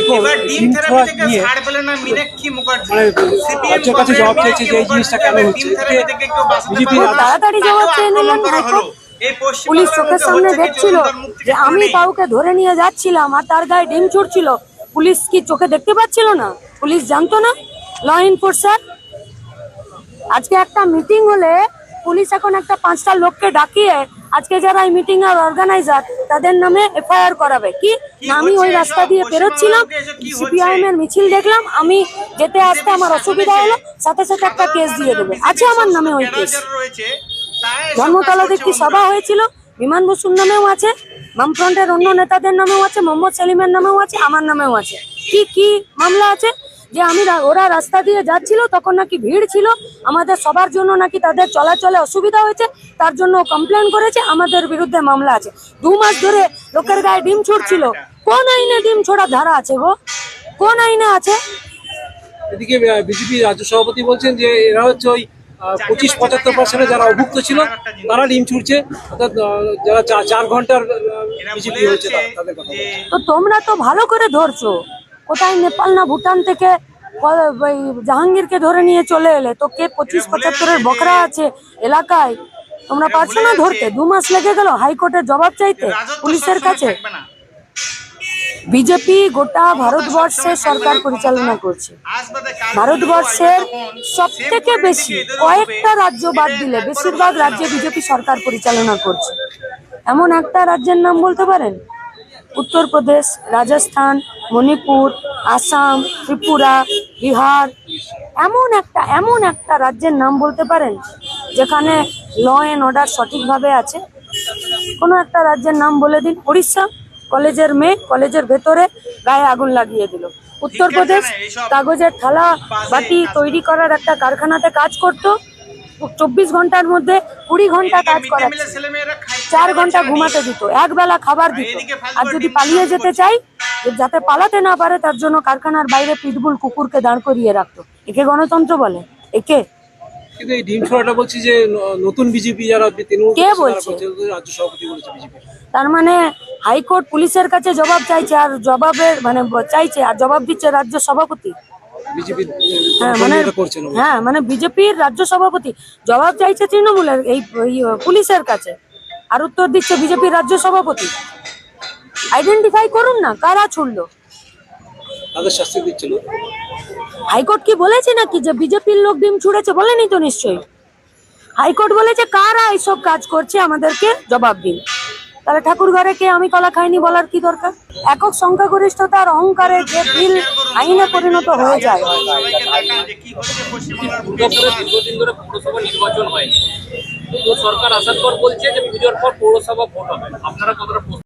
দেখো ডিম ছোড়া নিয়ে রাজ্যের কাছে জবাব চেয়েছে যে এই জিনিসটা কেন হচ্ছে, বিজেপি তাড়াতাড়ি জবাব চেয়ে নিলেন হাইকোর্ট। পুলিশ চোখের সামনে দেখছিল যে আমি কাউকে ধরে নিয়ে যাচ্ছিলাম আর তার গায়ে ডিম ছুড়ছিল, পুলিশ কি চোখে দেখতে পাচ্ছিল না? পুলিশ জানতো না? ল এনফোর্সার আজকে একটা মিটিং হলে পুলিশ এখন একটা 5টা লোককে ডাকিয়ে আজকে যারা এই মিটিং এর অর্গানাইজার তাদের নামে এফআইআর করাবে। কি না, আমি ওই রাস্তা দিয়ে বেরোচ্ছিলাম, সিপিআইএম এর মিছিল দেখলাম, আমি যেতে আসতে আমার অসুবিধা হলো, সাথে সাথে একটা কেস দিয়ে দেবে। আছে আমার নামে ওই কেস। ধর্মতলাতে কি সভা হয়েছিল, বিমান বসুর নামেও আছে, বামফ্রন্টের অন্য নেতাদের নামেও আছে, মোহাম্মদ সেলিমের নামেও আছে, আমার নামেও আছে। কি কি মামলা আছে? যে আমি ওরা রাস্তা দিয়ে যাচ্ছিল তখন নাকি ভিড় ছিল, আমাদের সবার জন্য নাকি তাদের চলাচলে অসুবিধা হয়েছে, তার জন্য কমপ্লেন করেছে, আমাদের বিরুদ্ধে মামলা আছে। 2 মাস ধরে লোকের গায়ে ডিম ছুড়ছিল। কোন আইনে ডিম ছোড়া ধারা আছে গো? কোন আইনে আছে? এদিকে বিজেপি রাজ্য সভাপতি বলছেন যে এরা হচ্ছে ওই 25-75% যারা অভুক্ত ছিল তারা ডিম ছুড়ছে, অর্থাৎ যারা 4 ঘন্টার বিজেপি হয়েছে তাদের কথা। তো তোমরা তো ভালো করে ধরছো, কোথায় নেপাল না ভুটান থেকে জাহাঙ্গীরকে ধরে নিয়ে চলে এলে, তো কে 25-75-এর বকরা আছে এলাকায়, তোমরা পারছো না ধরতে? 2 মাস লেগে গেল হাইকোর্টের জবাব চাইতে পুলিশের কাছে। বিজেপি গোটা ভারতবর্ষের সরকার পরিচালনা করছে। ভারতবর্ষের সব থেকে বেশি, কয়েকটা রাজ্য বাদ দিলে বেশিরভাগ রাজ্যে বিজেপি সরকার পরিচালনা করছে। এমন একটা রাজ্যের নাম বলতে পারেন? উত্তরপ্রদেশ, রাজস্থান, মণিপুর, আসাম, ত্রিপুরা, বিহার, এমন একটা রাজ্যের নাম বলতে পারেন যেখানে ল অ্যান্ড অর্ডার সঠিকভাবে আছে? কোনো একটা রাজ্যের নাম বলে দিন। উড়িষ্যা, কলেজের মেয়ে কলেজের ভেতরে গায়ে আগুন লাগিয়ে দিল। উত্তরপ্রদেশ, কাগজের থালা বাটি তৈরি করার একটা কারখানাতে কাজ করতো, 24 ঘন্টার মধ্যে 20 ঘন্টা কাজ করাচ্ছে, 4 ঘন্টা ঘুমাতে দিত, একবেলা খাবার দিত। আর যদি পালিয়ে যেতে চাই, যাতে পালাতে না পারে তার জন্য কারখানার বাইরে পিটবুল কুকুরকে দাঁড় করিয়ে রাখতো। একে গণতন্ত্র বলে? একে? কিন্তু এই ডিম ছোড়াটা বলছি যে নতুন বিজেপি যারা কে বলছে? রাজ্য সভাপতি বলেছে বিজেপি। তার মানে হাইকোর্ট পুলিশের কাছে জবাব চাইছে আর জবাবের চাইছে আর জবাব দিচ্ছে রাজ্য সভাপতি। মানে বিজেপির রাজ্য সভাপতি জবাব চাইছে তৃণমূলের এই পুলিশের কাছে, আর উত্তর দিচ্ছে বিজেপির রাজ্য সভাপতি। আইডেন্টিফাই করুন না কারা ছুড়লো, তাদের শাস্তি দিচ্ছিল। হাইকোর্ট কি বলেছে নাকি যে বিজেপির লোক ডিম ছুড়েছে? বলেনি তো নিশ্চয়ই। হাইকোর্ট বলেছে কারা এইসব কাজ করছে আমাদেরকে জবাব দিন। তাহলে ঠাকুর ঘরে কে আমি কলা খাইনি বলার কি দরকার? একক সংখ্যাগরিষ্ঠতার অহংকারে যে বিল আইনে পরিণত হয়ে যায়। দীর্ঘদিন ধরে পৌরসভা নির্বাচন হয়নি, তো সরকার আসার পর বলছে যে পুজোর পর পৌরসভা ভোট হবে, আপনারা কতটা